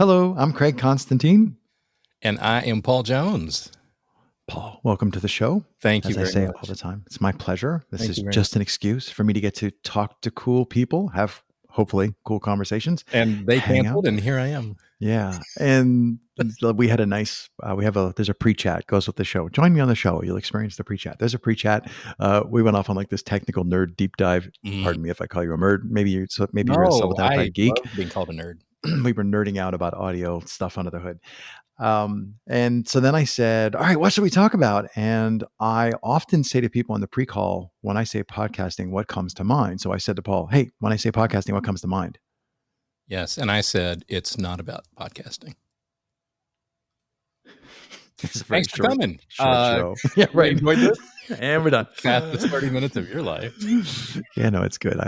Hello, I'm Craig Constantine. And I am Paul Jones. Paul, welcome to the show. Thank you As I very say much. all the time, it's my pleasure. This Thank is you very just an excuse for me to get to talk to cool people, have hopefully cool conversations. And they hang canceled, out. and here I am. Yeah. And we had a nice, there's a pre-chat goes with the show. Join me on the show. You'll experience the pre-chat. There's a pre-chat. We went off on like this technical nerd deep dive. Pardon me if I call you a nerd. Maybe you're a self-identified geek. Love being called a nerd. We were nerding out about audio stuff under the hood. And so then I said, all right, what should we talk about? And I often say to people on the pre-call, when I say podcasting, what comes to mind? So I said to Paul, hey, when I say podcasting, what comes to mind? Yes. And I said, it's not about podcasting. Thanks for coming. Short show. Yeah, right. Enjoyed this? And we're done. Fastest 30 minutes of your life. Yeah, no, it's good.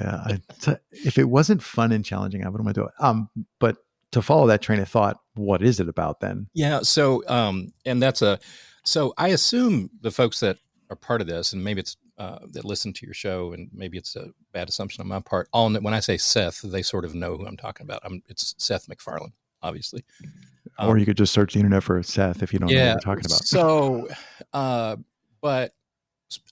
If it wasn't fun and challenging, I wouldn't want to do it. But to follow that train of thought, what is it about then? Yeah. So, so I assume the folks that are part of this, and maybe it's that listen to your show, and maybe it's a bad assumption on my part. When I say Seth, they sort of know who I'm talking about. It's Seth MacFarlane, obviously. Or you could just search the internet for Seth if you don't know what we're talking about. So, but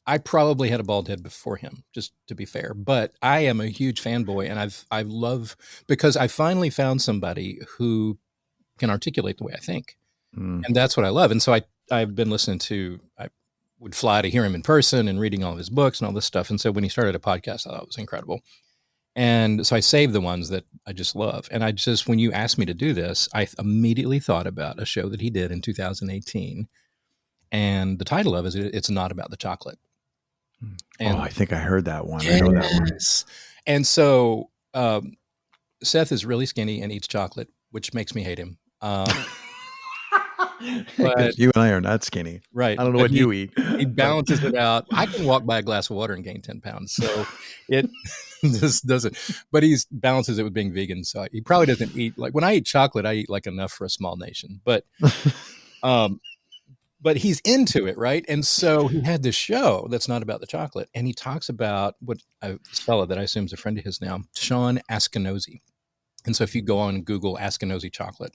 I probably had a bald head before him, just to be fair. But I am a huge fanboy, and I love, because I finally found somebody who can articulate the way I think, and that's what I love. And so I've been listening to. I would fly to hear him in person and reading all of his books and all this stuff. And so when he started a podcast, I thought it was incredible. And so I saved the ones that I just love. And when you asked me to do this, I immediately thought about a show that he did in 2018. And the title of it is It's Not About the Chocolate. And, I think I heard that one. Yes. I know that one. And so Seth is really skinny and eats chocolate, which makes me hate him. But you and I are not skinny. Right. I don't know what you eat. He balances it out. I can walk by a glass of water and gain 10 pounds. So it just doesn't. But he balances it with being vegan. So he probably doesn't eat, like when I eat chocolate, I eat like enough for a small nation. But he's into it, right? And so he had this show that's not about the chocolate. And he talks about this fellow that I assume is a friend of his now, Sean Askinosie. And so if you go on Google Askinosie chocolate,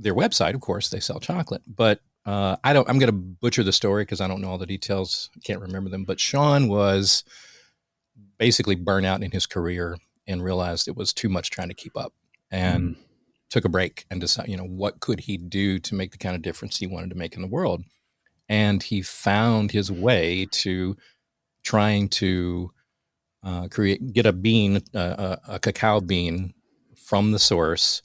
their website, of course, they sell chocolate, but I'm going to butcher the story because I don't know all the details. I can't remember them, but Sean was basically burnt out in his career and realized it was too much trying to keep up, and took a break and decided, what could he do to make the kind of difference he wanted to make in the world? And he found his way to trying to get a bean, a cacao bean from the source,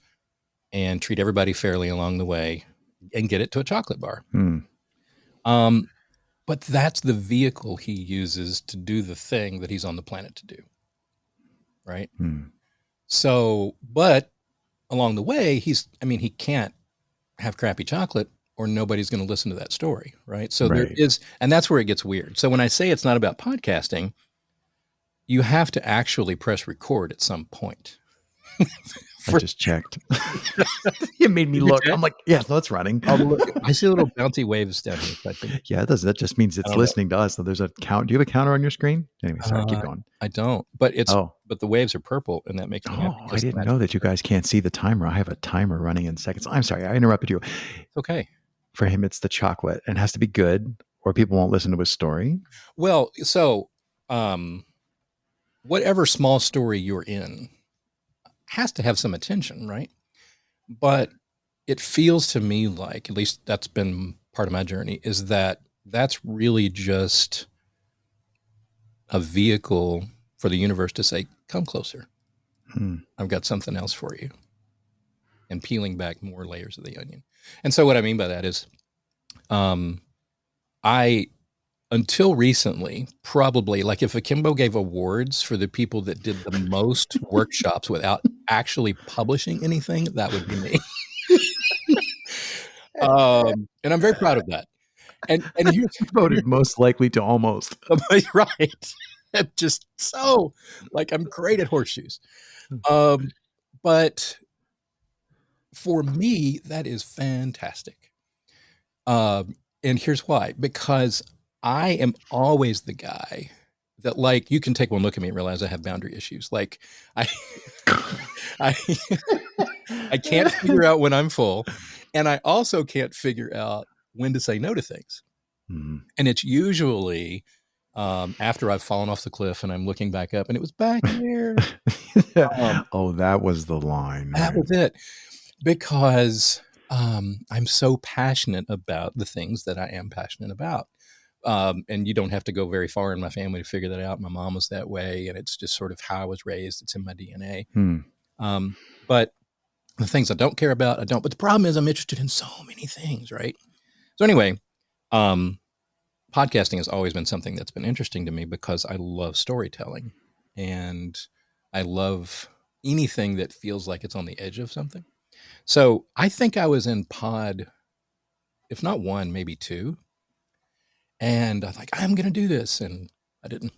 and treat everybody fairly along the way and get it to a chocolate bar. But that's the vehicle he uses to do the thing that he's on the planet to do. Right. So, but along the way, he can't have crappy chocolate or nobody's going to listen to that story. Right. So there is, and that's where it gets weird. So when I say it's not about podcasting, you have to actually press record at some point. I just checked. It made me look. I'm like, yeah, no, it's running. I see little bouncy waves down here. I think. Yeah, it does. That just means it's listening to us. So there's a count. Do you have a counter on your screen? Anyway, sorry, keep going. I don't, but but the waves are purple, and that makes me happy. I didn't know that you guys can't see the timer. I have a timer running in seconds. I'm sorry, I interrupted you. It's okay. For him, it's the chocolate, and it has to be good, or people won't listen to his story. Well, so whatever small story you're in has to have some attention, right? But it feels to me like, at least that's been part of my journey, is that's really just a vehicle for the universe to say, come closer. I've got something else for you. And peeling back more layers of the onion. And so what I mean by that is, until recently, probably, like if Akimbo gave awards for the people that did the most workshops without actually publishing anything, that would be me. And I'm very proud of that. And you voted most likely to almost. Right. Just so, like, I'm great at horseshoes. But for me, that is fantastic. And here's why. Because I am always the guy that, like, you can take one look at me and realize I have boundary issues. Like, I can't figure out when I'm full. And I also can't figure out when to say no to things. Mm. And it's usually after I've fallen off the cliff and I'm looking back up and it was back there. That was the line. That was it. Because I'm so passionate about the things that I am passionate about. And you don't have to go very far in my family to figure that out. My mom was that way, and it's just sort of how I was raised. It's in my DNA. But the things I don't care about, I don't. But the problem is I'm interested in so many things, right? So anyway, podcasting has always been something that's been interesting to me because I love storytelling, and I love anything that feels like it's on the edge of something. So I think I was in pod, if not one, maybe two. And I was like, I'm going to do this. And I didn't.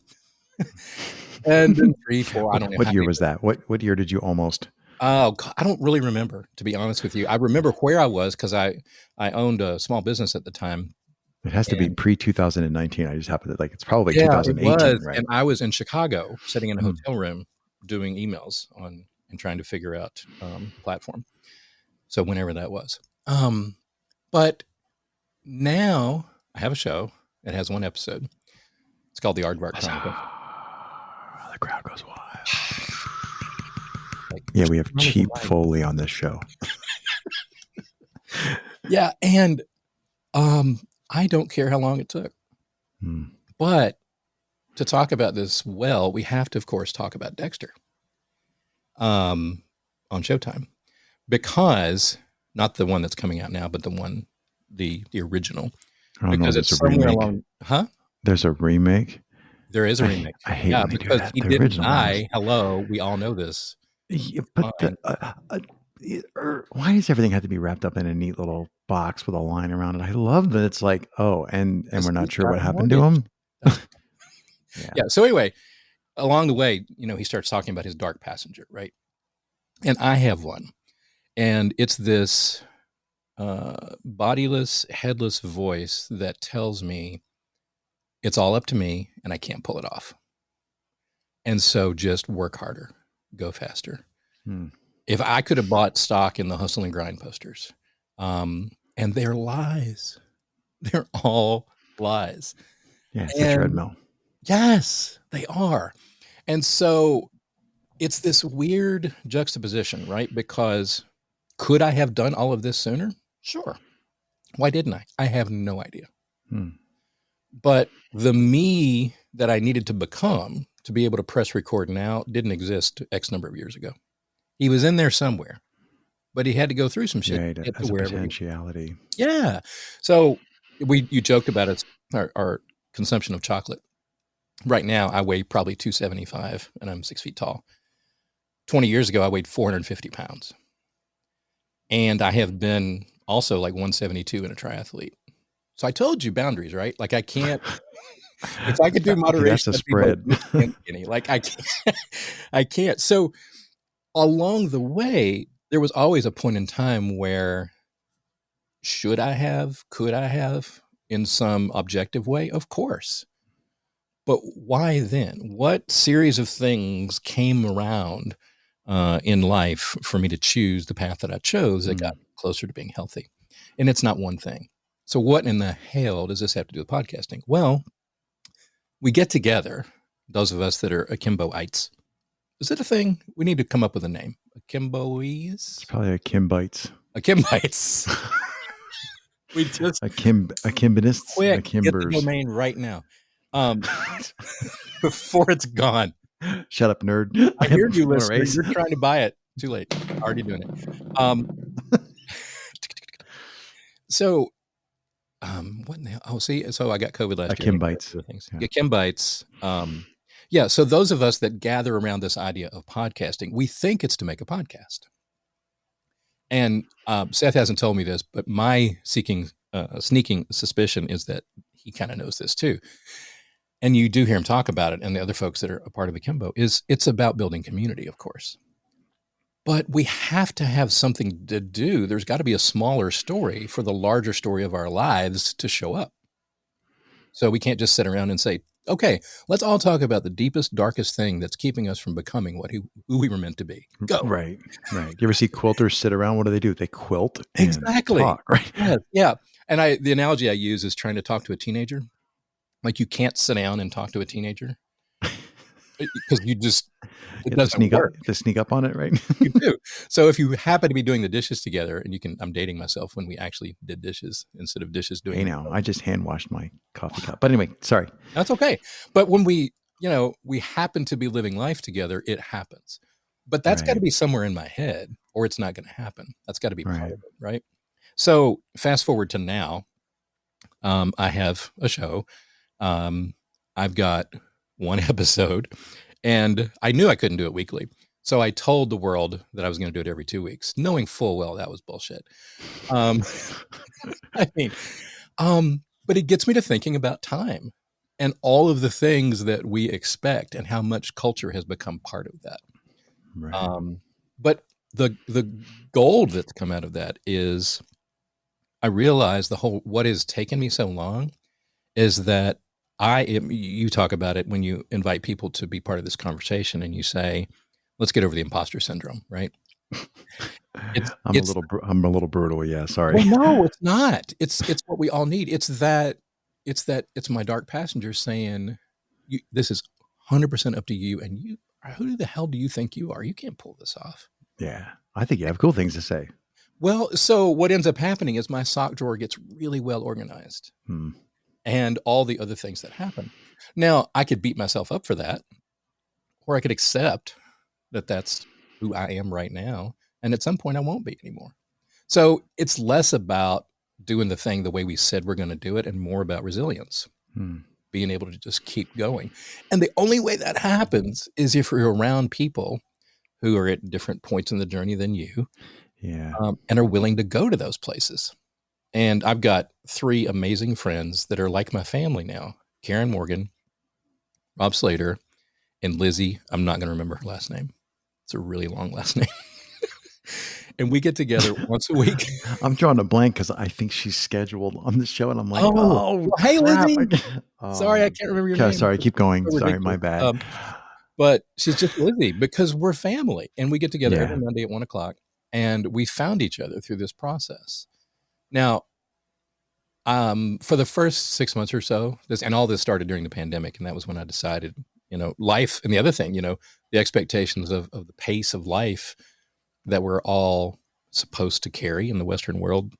And then 3, 4, I don't know. What year was that? What year did you almost? Oh, I don't really remember, to be honest with you. I remember where I was because I owned a small business at the time. It has to be pre-2019. I just happened to it's probably Yeah, 2018, it was. right? And I was in Chicago sitting in a hotel room doing emails and trying to figure out platform. So whenever that was. But now I have a show. It has one episode. It's called The Aardvark Chronicles. The crowd goes wild. Yeah, we have cheap Foley on this show. Yeah, and I don't care how long it took. But to talk about this we have to, of course, talk about Dexter on Showtime. Because, not the one that's coming out now, but the original. Because it's somewhere along, There's a remake. There is a remake. I hate when they because do that. He didn't die. Hello, we all know this. Yeah, but why does everything have to be wrapped up in a neat little box with a line around it? I love that it's like, and we're not sure what happened to him. Yeah. So anyway, along the way, he starts talking about his dark passenger, right? And I have one, and it's this bodiless, headless voice that tells me it's all up to me and I can't pull it off. And so just work harder, go faster. If I could have bought stock in the Hustle and Grind posters, and they're lies. They're all lies. Yeah, it's a treadmill. Yes, they are. And so it's this weird juxtaposition, right? Because could I have done all of this sooner? Sure. Why didn't I? I have no idea. But the me that I needed to become to be able to press record now didn't exist X number of years ago. He was in there somewhere, but he had to go through some shit. Yeah, as a potentiality. Yeah. So you joked about our consumption of chocolate. Right now, I weigh probably 275 and I'm 6 feet tall. 20 years ago, I weighed 450 pounds. And I have been also like 172 in a triathlete. So I told you boundaries, right? Like I can't, if I could do moderation, that's a spread. Like I can't. So along the way, there was always a point in time where could I have in some objective way? Of course. But why then? What series of things came around in life for me to choose the path that I chose that got closer to being healthy? And it's not one thing. So what in the hell does this have to do with podcasting? Well, we get together, those of us that are akimboites. Is it a thing? We need to come up with a name. Akimboese? It's probably Akimbites. Akimbites. We just Akimbinists. Quick, Akimbers. get the domain right now. Before it's gone. Shut up, nerd. I hear you, listener. You're trying to buy it. Too late. Already doing it. So, what now? Oh, see, so I got COVID last year. Akimbites. Akimbites. Yeah. So those of us that gather around this idea of podcasting, we think it's to make a podcast. And Seth hasn't told me this, but my sneaking suspicion is that he kind of knows this too. And you do hear him talk about it, and the other folks that are a part of Akimbo, it's about building community, of course. But we have to have something to do. There's got to be a smaller story for the larger story of our lives to show up. So we can't just sit around and say, Okay, let's all talk about the deepest, darkest thing that's keeping us from becoming who we were meant to be. Go. Right. Right. You ever see quilters sit around? What do? They quilt and Exactly. talk, right? Yes. Yeah. And the analogy I use is trying to talk to a teenager. Like you can't sit down and talk to a teenager because it You have doesn't work. to sneak up on it, right? You do. So if you happen to be doing the dishes together, and I'm dating myself when we actually did dishes instead of dishes doing. Hey, now I just hand washed my coffee cup. But anyway, sorry. That's okay. But when we happen to be living life together, it happens. But that's got to be somewhere in my head, or it's not going to happen. That's got to be part of it, right? So fast forward to now, I have a show. I've got one episode, and I knew I couldn't do it weekly. So I told the world that I was going to do it every 2 weeks, knowing full well that was bullshit. I mean, but it gets me to thinking about time and all of the things that we expect and how much culture has become part of that. Right. But the gold that's come out of that is I realize what has taken me so long is that you talk about it when you invite people to be part of this conversation and you say, let's get over the imposter syndrome, right? I'm a little brutal. Yeah. Sorry. Well, no, it's not. It's what we all need. It's my dark passenger saying, this is 100% up to you. And who the hell do you think you are? You can't pull this off. Yeah. I think you have cool things to say. Well, so what ends up happening is my sock drawer gets really well organized and all the other things that happen. Now, I could beat myself up for that, or I could accept that that's who I am right now. And at some point I won't be anymore. So it's less about doing the thing the way we said we're going to do it and more about resilience, being able to just keep going. And the only way that happens is if you're around people who are at different points in the journey than you. Yeah. And are willing to go to those places. And I've got 3 amazing friends that are like my family now. Karen Morgan, Rob Slater, and Lizzie. I'm not going to remember her last name. It's a really long last name. And we get together once a week. I'm drawing a blank because I think she's scheduled on the show. And I'm like, hey, Lizzie. Sorry, I can't remember your name. Sorry, keep going. So sorry, my bad. But she's just Lizzie because we're family. And we get together every Monday at 1:00. And we found each other through this process. Now, for the first 6 months or so, and all this started during the pandemic, and that was when I decided, life, and the other thing, the expectations of the pace of life that we're all supposed to carry in the Western world,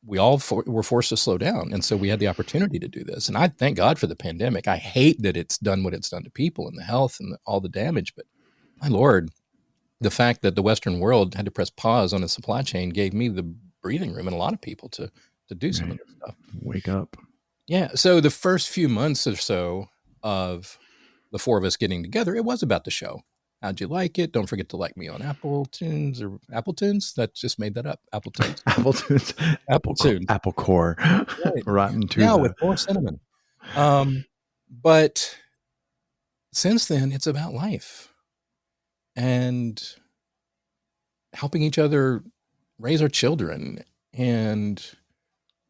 we all were forced to slow down. And so we had the opportunity to do this. And I thank God for the pandemic. I hate that it's done what it's done to people and the health and all the damage, but my Lord, the fact that the Western world had to press pause on a supply chain gave me the breathing room and a lot of people to do some of this stuff. Wake up. Yeah. So the first few months or so of the 4 of us getting together, it was about the show. How'd you like it? Don't forget to like me on Apple Tunes or Apple Tunes. That just made that up. Apple Tunes. Apple Tunes. Apple Tunes. Apple Core. Right. Rotten Tunes. Yeah, with more cinnamon. But since then, it's about life. And helping each other raise our children. And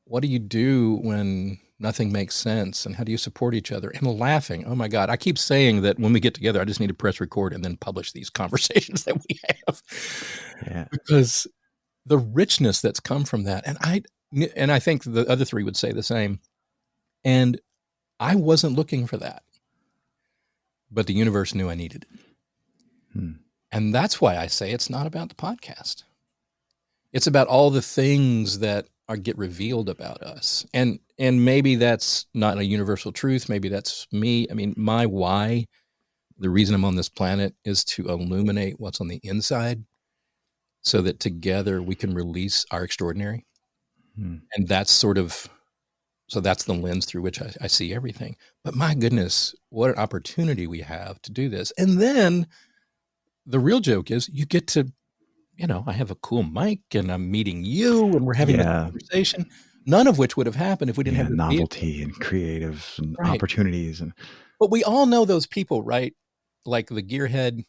what do you do when nothing makes sense? And how do you support each other? And laughing. Oh my God. I keep saying that when we get together, I just need to press record and then publish these conversations that we have. Yeah. Because the richness that's come from that. And I think the other 3 would say the same. And I wasn't looking for that. But the universe knew I needed it. And that's why I say it's not about the podcast. It's about all the things that get revealed about us. And maybe that's not a universal truth. Maybe that's me. I mean, my why, the reason I'm on this planet is to illuminate what's on the inside so that together we can release our extraordinary. And that's so that's the lens through which I see everything. But my goodness, what an opportunity we have to do this. And then the real joke is you get to, I have a cool mic and I'm meeting you and we're having a conversation, none of which would have happened if we didn't have the novelty and creative and opportunities. But we all know those people, right? Like the gearhead.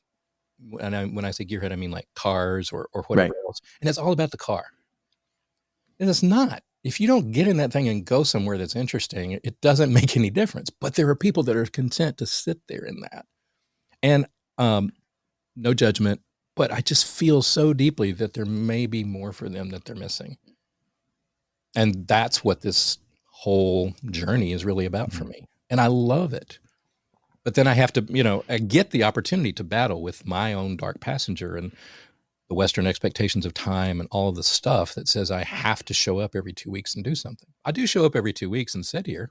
And when I say gearhead, I mean like cars or whatever else. And it's all about the car. And it's not. if you don't get in that thing and go somewhere that's interesting, it doesn't make any difference. But there are people that are content to sit there in that. And no judgment, but I just feel so deeply that there may be more for them that they're missing. And that's what this whole journey is really about for me. And I love it. But then I have to, I get the opportunity to battle with my own dark passenger and the Western expectations of time and all of the stuff that says I have to show up every 2 weeks and do something. I do show up every 2 weeks and sit here.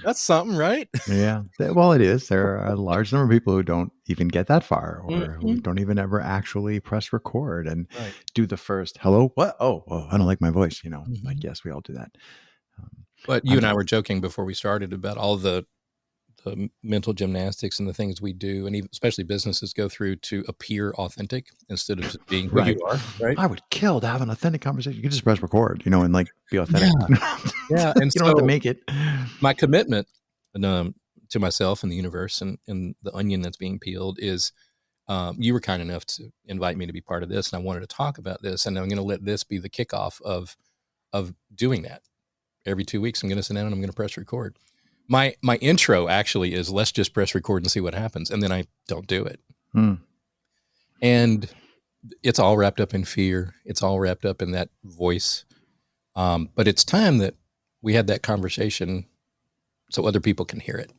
That's something, right? Yeah. Well, it is. There are a large number of people who don't even get that far, or who don't even ever actually press record and do the first hello. What? Oh, I don't like my voice. Like, yes, we all do that. But you and I were joking before we started about all the mental gymnastics and the things we do, and even especially businesses go through to appear authentic instead of just being who you are. Right. I would kill to have an authentic conversation. You could just press record, and like be authentic. Yeah. And you don't have to make it. My commitment to myself and the universe and the onion that's being peeled is, you were kind enough to invite me to be part of this, and I wanted to talk about this, and I'm going to let this be the kickoff of doing that. Every 2 weeks, I'm going to sit down and I'm going to press record. My intro actually is, let's just press record and see what happens. And then I don't do it. And it's all wrapped up in fear. It's all wrapped up in that voice. But it's time that we had that conversation so other people can hear it.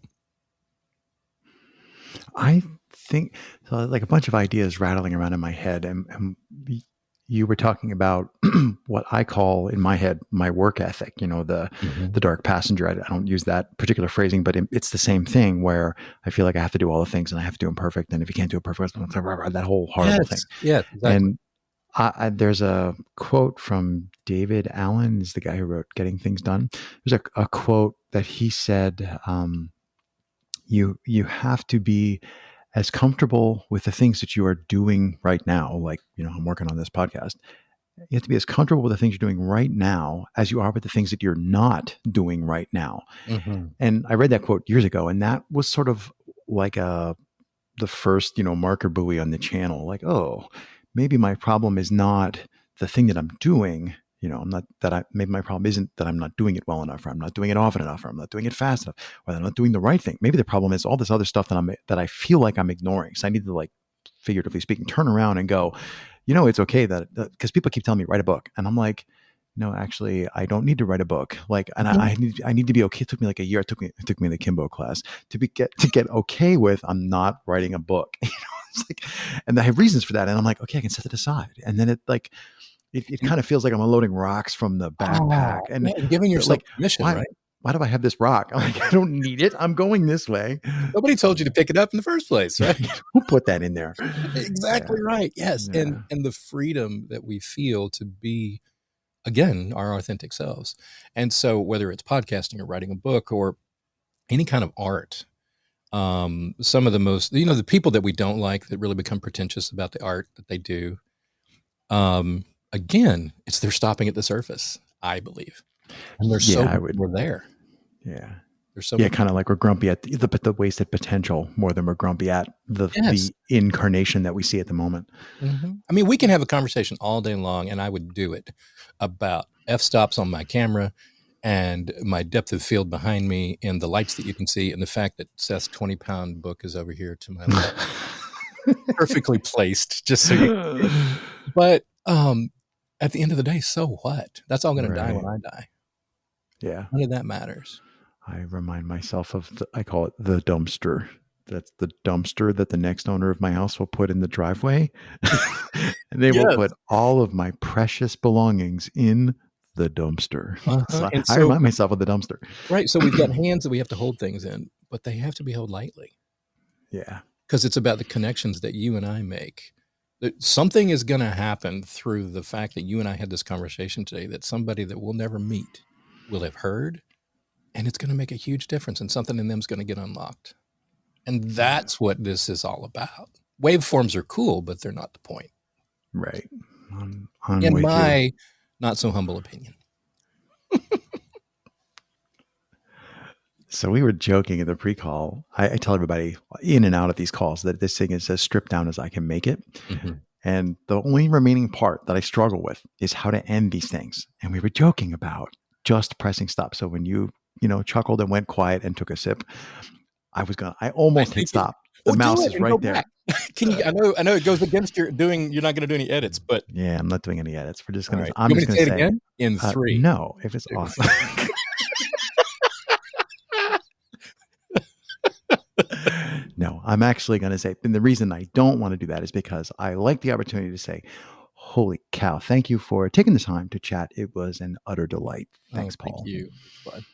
I think so, like a bunch of ideas rattling around in my head, and you were talking about what I call in my head, my work ethic, the dark passenger. I don't use that particular phrasing, but it's the same thing where I feel like I have to do all the things and I have to do them perfect. And if you can't do it perfect, that whole horrible thing. Yeah, exactly. And there's a quote from David Allen, is the guy who wrote Getting Things Done. There's a quote that he said, you have to be as comfortable with the things that you are doing right now. Like, I'm working on this podcast. You have to be as comfortable with the things you're doing right now as you are with the things that you're not doing right now. And I read that quote years ago, and that was sort of like the first, marker buoy on the channel. Like, oh, maybe my problem is not the thing that I'm doing. Maybe my problem isn't that I'm not doing it well enough, or I'm not doing it often enough, or I'm not doing it fast enough, or I'm not doing the right thing. Maybe the problem is all this other stuff that I feel like I'm ignoring. So I need to, like, figuratively speaking, turn around and go, it's okay because people keep telling me write a book, and I'm like, no, actually, I don't need to write a book. Like, and I need to be okay. It took me like a year. It took me the Kimbo class to get okay with I'm not writing a book. It's like, and I have reasons for that, and I'm like, okay, I can set it aside, and then it kind of feels like I'm unloading rocks from the backpack and giving yourself permission, why, right? Why do I have this rock? I'm like, I don't need it. I'm going this way. Nobody told you to pick it up in the first place, right? Who put that in there? Exactly right. Yes. Yeah. And the freedom that we feel to be, again, our authentic selves. And so whether it's podcasting or writing a book or any kind of art, some of the most, the people that we don't like that really become pretentious about the art that they do, again, they're stopping at the surface, I believe. And there's we're there. Yeah. There's so kind of like we're grumpy at the wasted potential more than we're grumpy at the incarnation that we see at the moment. I mean, we can have a conversation all day long, and I would do it about f-stops on my camera and my depth of field behind me and the lights that you can see and the fact that Seth's 20-pound book is over here to my left. Perfectly placed, just so you. But at the end of the day, so what? That's all going to die when I die. Yeah. None of that matters. I remind myself of I call it the dumpster. That's the dumpster that the next owner of my house will put in the driveway. And they will put all of my precious belongings in the dumpster. So I remind myself of the dumpster. Right. So we've got hands that we have to hold things in, but they have to be held lightly. Yeah. Because it's about the connections that you and I make. Something is going to happen through the fact that you and I had this conversation today that somebody that we'll never meet will have heard, and it's going to make a huge difference, and something in them is going to get unlocked. And that's what this is all about. Waveforms are cool, but they're not the point. Right. In my not so humble opinion. So we were joking in the pre-call. I tell everybody in and out of these calls that this thing is as stripped down as I can make it. And the only remaining part that I struggle with is how to end these things. And we were joking about just pressing stop. So when you chuckled and went quiet and took a sip, I almost hit stop. The Well, do mouse it is and right go there. back. Can you? I know it goes against you're not going to do any edits, but Yeah, I'm not doing any edits. We're just all going to, right. I'm You want just me to going say to it say, again in 3? no, if it's awesome. No, I'm actually going to say, and the reason I don't want to do that is because I like the opportunity to say, holy cow, thank you for taking the time to chat. It was an utter delight. Thanks, Thank Paul. you. It's fun.